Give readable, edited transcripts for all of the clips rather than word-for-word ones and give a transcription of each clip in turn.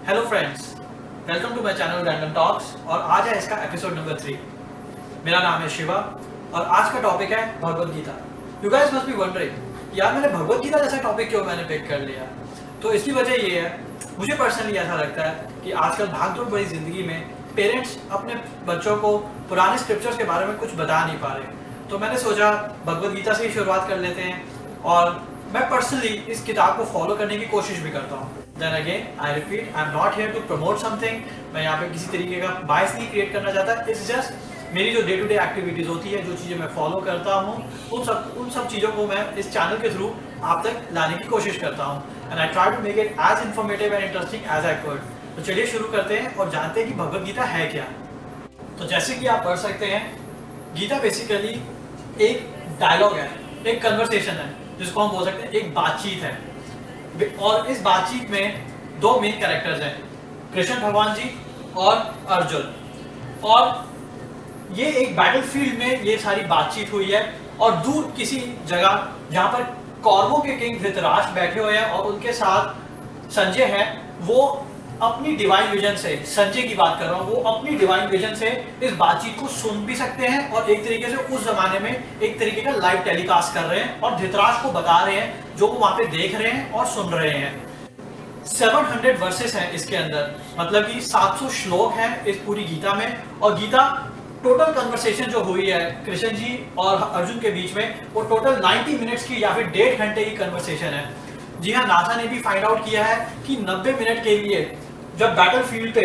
Hello friends, welcome to my channel random talks और आज है इसका एपिसोड नंबर 3। मेरा नाम है शिवा और आज का टॉपिक है Bhagavad Gita. You guys must be wondering यार मैंने भगवद गीता जैसा टॉपिक क्यों मैंने पिक कर लिया। तो इसकी वजह ये है, मुझे पर्सनली ऐसा लगता है कि आजकल भागदौड़ भरी जिंदगी में पेरेंट्स अपने बच्चों को पुराने स्क्रिप्चर्स के बारे में कुछ बता नहीं पा रहे। तो मैंने सोचा भगवद गीता से ही शुरुआत कर लेते हैं और मैं पर्सनली इस किताब को फॉलो करने की कोशिश भी करता हूँ। Then again I repeat, I am not here to promote something. मैं यहाँ पे किसी तरीके का बायस नहीं क्रिएट करना चाहता। इट्स जस्ट मेरी जो डे टू डे एक्टिविटीज होती है, जो चीज़ें मैं फॉलो करता हूँ, उन सब चीज़ों को मैं इस चैनल के थ्रू आप तक लाने की कोशिश करता हूँ। And I try to make it as informative and interesting as I could. तो चलिए शुरू करते हैं और जानते हैं कि भगवद गीता है क्या। तो जैसे कि आप पढ़ सकते हैं, गीता बेसिकली एक डायलॉग है, एक कन्वर्सेशन है, जिसको हम बोल सकते हैं एक बातचीत है। और इस बातचीत में दो मेन कैरेक्टर्स हैं, कृष्ण भगवान जी और अर्जुन। और ये एक बैटलफील्ड में ये सारी बातचीत हुई है और दूर किसी जगह जहां पर कौरवों के किंग धृतराष्ट्र बैठे हुए हैं और उनके साथ संजय है, वो अपनी डिवाइन विजन से, संजय की बात कर रहा हूँ, वो अपनी डिवाइन विजन से इस बातचीत को सुन भी सकते हैं और एक तरीके से उस जमाने में एक तरीके का लाइव टेलीकास्ट कर रहे हैं और धृतराष्ट्र को बता रहे हैं जो वो वहां पे देख रहे हैं और सुन रहे हैं। 700 वर्सेस हैं इसके अंदर, मतलब कि 700 श्लोक हैं इस पूरी गीता में। और गीता टोटल कन्वर्सेशन जो हुई है कृष्ण जी और अर्जुन के बीच में, वो टोटल 90 मिनट्स की या फिर 1.5 घंटे की कन्वर्सेशन है। जी हाँ, नासा ने भी फाइंड आउट किया है कि 90 मिनट के लिए जब बैटलफील्ड पे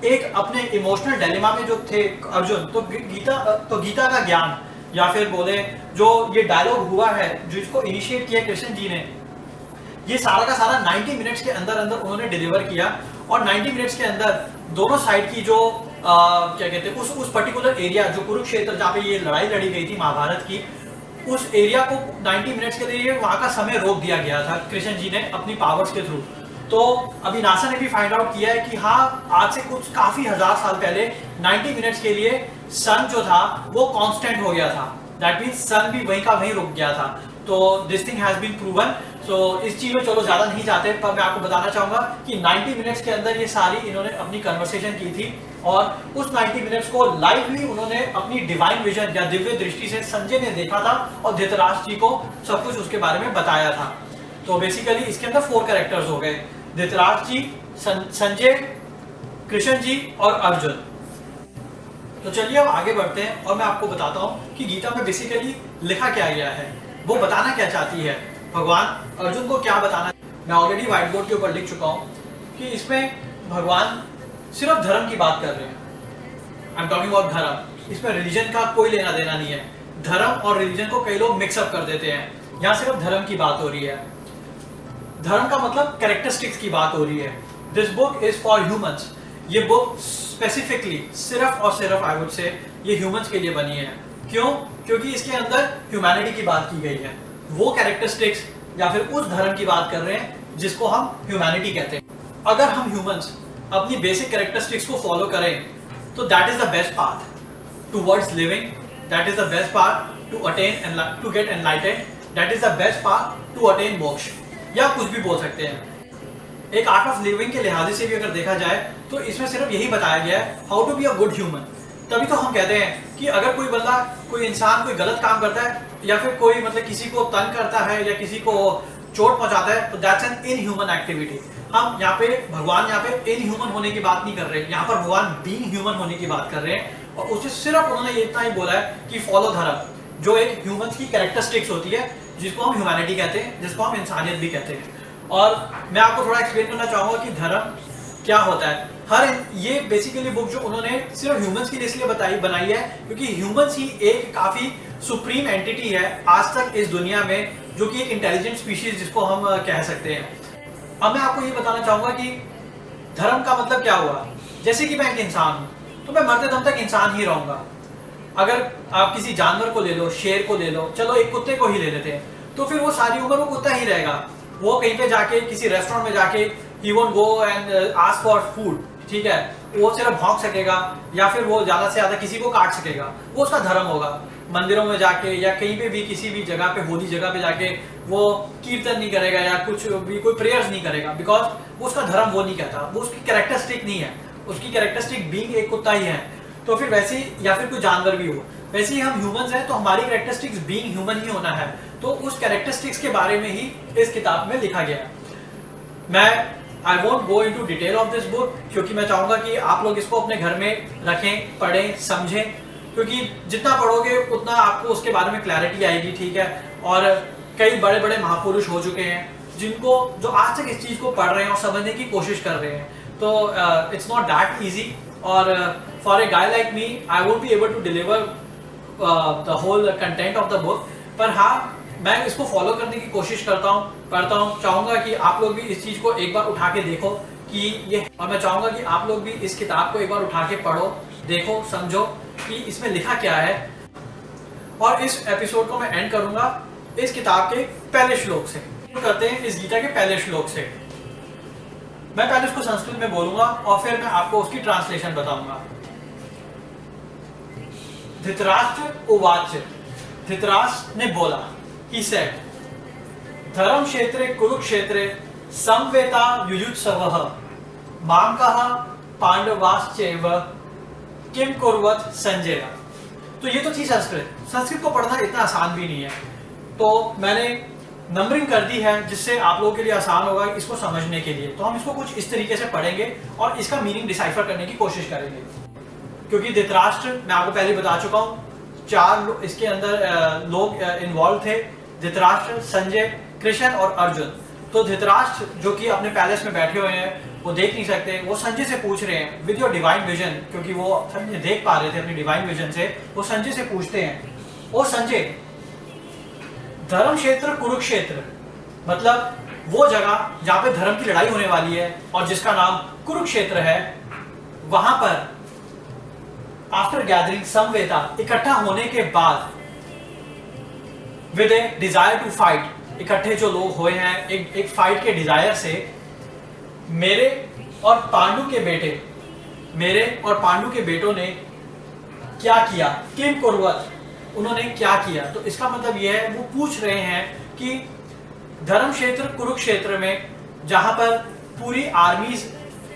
एक अपने इमोशनल डायलेमा में जो थे अर्जुन, तो गीता का ज्ञान या फिर बोले जो ये डायलॉग हुआ है, जिसको इनिशिएट किया कृष्ण जी ने, ये सारा का सारा 90 मिनट्स के अंदर अंदर उन्होंने डिलीवर किया। और 90 मिनट्स के अंदर दोनों साइड की जो क्या कहते हैं उस पर्टिकुलर एरिया जो कुरुक्षेत्र जहाँ पे ये लड़ाई लड़ी गई थी महाभारत की, उस एरिया को 90 मिनट्स के लिए वहां का समय रोक दिया गया था कृष्ण जी ने अपनी पावर्स के थ्रू। तो अभी नासा ने भी फाइंड आउट किया है कि हाँ, आज से कुछ काफी हजार साल पहले 90 मिनट्स के लिए सन जो था वो कांस्टेंट हो गया था। दैट मींस सन भी वहीं का वहीं रुक गया था। तो this thing has been proven. So इस चीज में चलो ज्यादा नहीं जाते, पर मैं आपको बताना चाहूंगा कि 90 मिनट्स के अंदर ये सारी इन्होंने अपनी कन्वर्सेशन की थी और उस 90 मिनट्स को लाइवली उन्होंने अपनी डिवाइन विजन या दिव्य दृष्टि से संजय ने देखा था और धृतराष्ट्र जी को सब कुछ उसके बारे में बताया था। तो बेसिकली इसके अंदर 4 कैरेक्टर्स हो गए, धृतराष्ट्र जी, संजय, कृष्ण जी और अर्जुन। तो चलिए अब आगे बढ़ते हैं और मैं आपको बताता हूँ कि गीता में बेसिकली लिखा क्या गया है, वो बताना क्या चाहती है, भगवान अर्जुन को क्या बताना। मैं ऑलरेडी व्हाइट बोर्ड के ऊपर लिख चुका हूँ कि इसमें भगवान सिर्फ धर्म की बात कर रहे हैं। आई एम टॉकिंग अबाउट धर्म। इसमें रिलीजन का कोई लेना देना नहीं है। धर्म और रिलीजन को कई लोग मिक्सअप कर देते हैं। यहाँ सिर्फ धर्म की बात हो रही है। धर्म का मतलब कैरेक्टरिस्टिक्स की बात हो रही है। This book is for humans. ये बुक स्पेसिफिकली सिर्फ और सिर्फ आई वुड से ये ह्यूमंस के लिए बनी है। क्यों? क्योंकि इसके अंदर ह्यूमैनिटी की बात की गई है। वो कैरेक्टरिस्टिक्स या फिर उस धर्म की बात कर रहे हैं जिसको हम ह्यूमैनिटी कहते हैं। अगर हम ह्यूमंस अपनी बेसिक कैरेक्टरिस्टिक्स को फॉलो करें तो that is the best path towards living, that is the best path to attain to get enlightened, that is the best path to attain moksha, या कुछ भी बोल सकते हैं। एक आर्ट ऑफ लिविंग के लिहाज से भी अगर देखा जाए तो इसमें सिर्फ यही बताया गया है, how to be a good human. तभी तो हम कहते हैं कि अगर कोई बंदा, कोई इंसान कोई गलत काम करता है या फिर कोई मतलब किसी को तंग करता है या किसी को चोट पहुंचाता है, तो दैट्स एन इनह्यूमन एक्टिविटी। हम यहाँ पे भगवान यहाँ पे इनह्यूमन होने की बात नहीं कर रहे, यहाँ पर भगवान बीइंग ह्यूमन होने की बात कर रहे हैं। और उससे सिर्फ उन्होंने इतना ही बोला है कि फॉलो धर्म, जो एक ह्यूमन की कैरेक्टरिस्टिक्स होती है, जिसको हम ह्यूमैनिटी कहते हैं, जिसको हम इंसानियत भी कहते हैं। और मैं आपको थोड़ा एक्सप्लेन करना चाहूंगा कि धर्म क्या होता है। ये बेसिकली बुक जो उन्होंने सिर्फ ह्यूमंस के लिए इसलिए बनाई है क्योंकि ह्यूमंस ही एक काफी सुप्रीम एंटिटी है आज तक इस दुनिया में, जो कि एक इंटेलिजेंट स्पीशीज जिसको हम कह सकते हैं। अब मैं आपको ये बताना चाहूंगा कि धर्म का मतलब क्या हुआ। जैसे कि मैं एक इंसान हूं तो मैं मरते दम तक इंसान ही रहूंगा। अगर आप किसी जानवर को ले लो, शेर को ले लो, चलो एक कुत्ते को ही ले लेते हैं, तो फिर वो सारी उम्र वो कुत्ता ही रहेगा। वो कहीं पे जाके किसी रेस्टोरेंट में जाके he won't go and ask for food, ठीक है, वो सिर्फ भौंक सकेगा या फिर वो ज्यादा से ज्यादा किसी को काट सकेगा, वो उसका धर्म होगा। मंदिरों में जाके या कहीं पे भी किसी भी जगह पे होली जगह पे जाके वो कीर्तन नहीं करेगा या कुछ भी कोई प्रेयर्स नहीं करेगा, बिकॉज वो उसका धर्म वो नहीं कहता, वो उसकी कैरेक्टरिस्टिक नहीं है, उसकी कैरेक्टरिस्टिक बीइंग एक कुत्ता ही है। तो फिर वैसे ही या फिर कोई जानवर भी हो, वैसे ही हम ह्यूमंस हैं तो हमारी कैरेक्टरिस्टिक्स बीइंग ह्यूमन ही होना है। तो उस कैरेक्टरिस्टिक्स के बारे में ही इस किताब में लिखा गया है। मैं I won't go into detail of this book, क्योंकि मैं चाहूंगा कि आप लोग इसको अपने घर में रखें, पढ़ें, समझें, क्योंकि जितना पढ़ोगे उतना आपको उसके बारे में क्लैरिटी आएगी, ठीक है। और कई बड़े बड़े महापुरुष हो चुके हैं जिनको जो आज तक इस चीज़ को पढ़ रहे हैं और समझने की कोशिश कर रहे हैं, तो इट्स नॉट दैट ईजी। और for a guy like me I won't be able to deliver the whole content of the book, पर हाँ मैं इसको फॉलो करने की कोशिश करता हूँ, पढ़ता हूँ। चाहूँगा कि आप लोग भी इस चीज़ को एक बार उठा के देखो कि ये, और मैं चाहूँगा कि आप लोग भी इस किताब को एक बार उठा के पढ़ो, देखो, समझो कि इसमें लिखा क्या है। और इस एपिसोड को मैं एंड करूँगा इस किताब के पहले श्लोक से। करते हैं इस गीता के पहले श्लोक से। मैं पहले उसको संस्कृत में बोलूंगा और फिर मैं आपको उसकी ट्रांसलेशन बताऊंगा। धृतराष्ट्र उवाच, धृतराष्ट्र ने बोला, he said, धर्म क्षेत्रे कुरुक्षेत्रे समवेता युयुत्सवः मामकः पांडवाश्चैव किम कुर्वत संजय। तो ये तो थी संस्कृत। संस्कृत को पढ़ना इतना आसान भी नहीं है, तो मैंने नंबरिंग कर दी है जिससे आप लोगों के लिए आसान होगा इसको समझने के लिए। तो हम इसको कुछ इस तरीके से पढ़ेंगे और इसका मीनिंग डिसाइफर करने की कोशिश करेंगे। क्योंकि धृतराष्ट्र मैं आपको पहले बता चुका हूँ, 4 इसके अंदर लोग इन्वॉल्व थे, धृतराष्ट्र, संजय, कृष्ण और अर्जुन। तो धृतराष्ट्र जो कि अपने पैलेस में बैठे हुए हैं, वो देख नहीं सकते, वो संजय से पूछ रहे हैं विद योर डिवाइन विजन, क्योंकि वो संजय देख पा रहे थे अपनी डिवाइन विजन से। वो संजय से पूछते हैं, ओ संजय, धर्म क्षेत्र कुरुक्षेत्र, मतलब वो जगह जहां पे धर्म की लड़ाई होने वाली है और जिसका नाम कुरुक्षेत्र है, वहां पर आफ्टर गैदरिंग समवेता, इकट्ठा होने के बाद, with a desire to fight, इकट्ठे जो लोग हुए हैं एक फाइट के डिजायर से, मेरे और पांडु के बेटों ने क्या किया, किम कुर्वत, उन्होंने क्या किया। तो इसका मतलब यह है, वो पूछ रहे हैं कि धर्म क्षेत्र कुरुक्षेत्र में जहां पर पूरी आर्मीज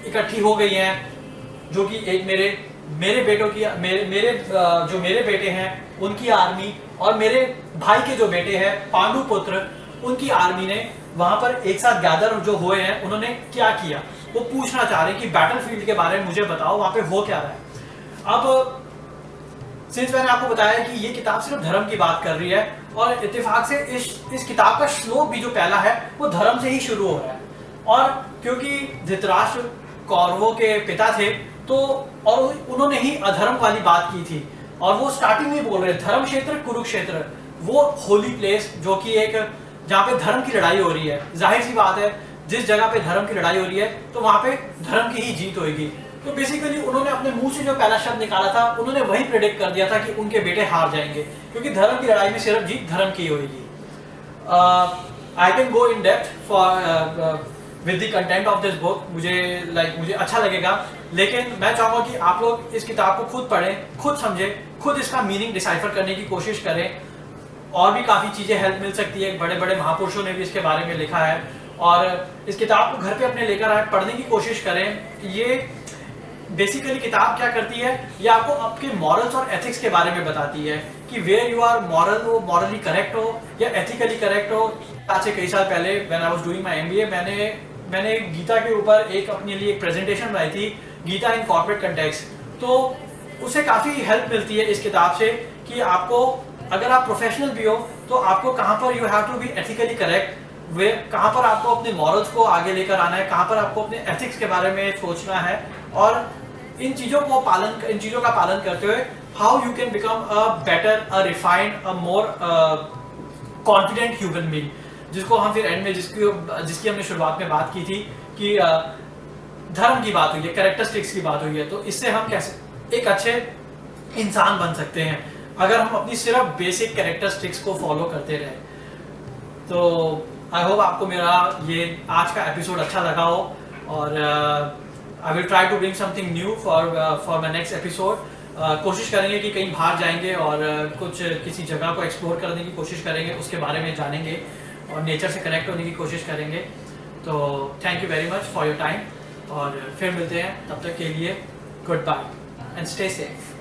इकट्ठी हो गई हैं, जो कि एक मेरे बेटों की जो मेरे बेटे हैं उनकी आर्मी और मेरे भाई के जो बेटे हैं पांडु पुत्र, उनकी आर्मी ने वहां पर एक साथ गैदर जो हुए हैं, उन्होंने क्या किया। वो पूछना चाह रहे हैं कि बैटलफील्ड के बारे में मुझे बताओ, वहां पे हो क्या रहा है। अब सिंस मैंने आपको बताया कि ये किताब सिर्फ धर्म की बात कर रही है और इत्तेफाक से इस किताब का श्लोक भी जो पहला है वो धर्म से ही शुरू हो रहा है। और क्योंकि धृतराष्ट्र कौरवों के पिता थे, तो और उन्होंने ही अधर्म वाली बात की थी, और वो स्टार्टिंग में बोल रहे धर्म क्षेत्र कुरुक्षेत्र, वो होली प्लेस जो कि एक जहाँ पे धर्म की लड़ाई हो रही है। जाहिर सी बात है, जिस जगह पे धर्म की लड़ाई हो रही है तो वहां पे धर्म की ही जीत होगी। तो बेसिकली उन्होंने अपने मुंह से जो पहला शब्द निकाला था, उन्होंने वही प्रेडिक्ट कर दिया था कि उनके बेटे हार जाएंगे, क्योंकि धर्म की लड़ाई में सिर्फ जीत धर्म की होगी। I can go in depth for with the content of this book, मुझे अच्छा लगेगा, लेकिन मैं चाहूंगा कि आप लोग इस किताब को खुद पढ़ें, खुद समझें, खुद इसका मीनिंग डिसाइफर करने की कोशिश करें। और भी काफ़ी चीज़ें हेल्प मिल सकती है, बड़े बड़े महापुरुषों ने भी इसके बारे में लिखा है, और इस किताब को घर पे अपने लेकर आए, पढ़ने की कोशिश करें। ये बेसिकली किताब क्या करती है, ये आपको आपके मॉरल्स और एथिक्स के बारे में बताती है कि वेयर यू आर मॉरल हो, मॉरली करेक्ट हो या एथिकली करेक्ट हो। आज से कई साल पहले when I was doing my MBA, मैंने गीता के ऊपर अपने लिए एक प्रेजेंटेशन बनाई थी, गीता इन कॉर्पोरेट कंटेक्स्ट। तो उससे काफ़ी हेल्प मिलती है इस किताब से कि आपको, अगर आप प्रोफेशनल भी हो तो आपको कहाँ पर you have to be ethically correct, वे कहाँ पर आपको अपने मॉरल्स को आगे लेकर आना है, कहाँ पर आपको अपने एथिक्स के बारे में सोचना है, और इन चीज़ों का पालन करते हुए how you can become a better, a refined, a more confident human being, जिसको हम फिर एंड में जिसकी हमने शुरुआत में बात की थी कि धर्म की बात हुई है, कैरेक्टरिस्टिक्स की बात हुई है। तो इससे हम कैसे एक अच्छे इंसान बन सकते हैं अगर हम अपनी सिर्फ बेसिक कैरेक्टरिस्टिक्स को फॉलो करते रहे। तो आई होप आपको मेरा ये आज का एपिसोड अच्छा लगा हो, और I will try to bring something new for my next episode. कोशिश करेंगे कि कहीं बाहर जाएंगे और कुछ किसी जगह को एक्सप्लोर करने की कोशिश करेंगे, उसके बारे में जानेंगे और नेचर से कनेक्ट होने की कोशिश करेंगे। तो thank you very much for your time और फिर मिलते हैं, तब तक के लिए goodbye and stay safe.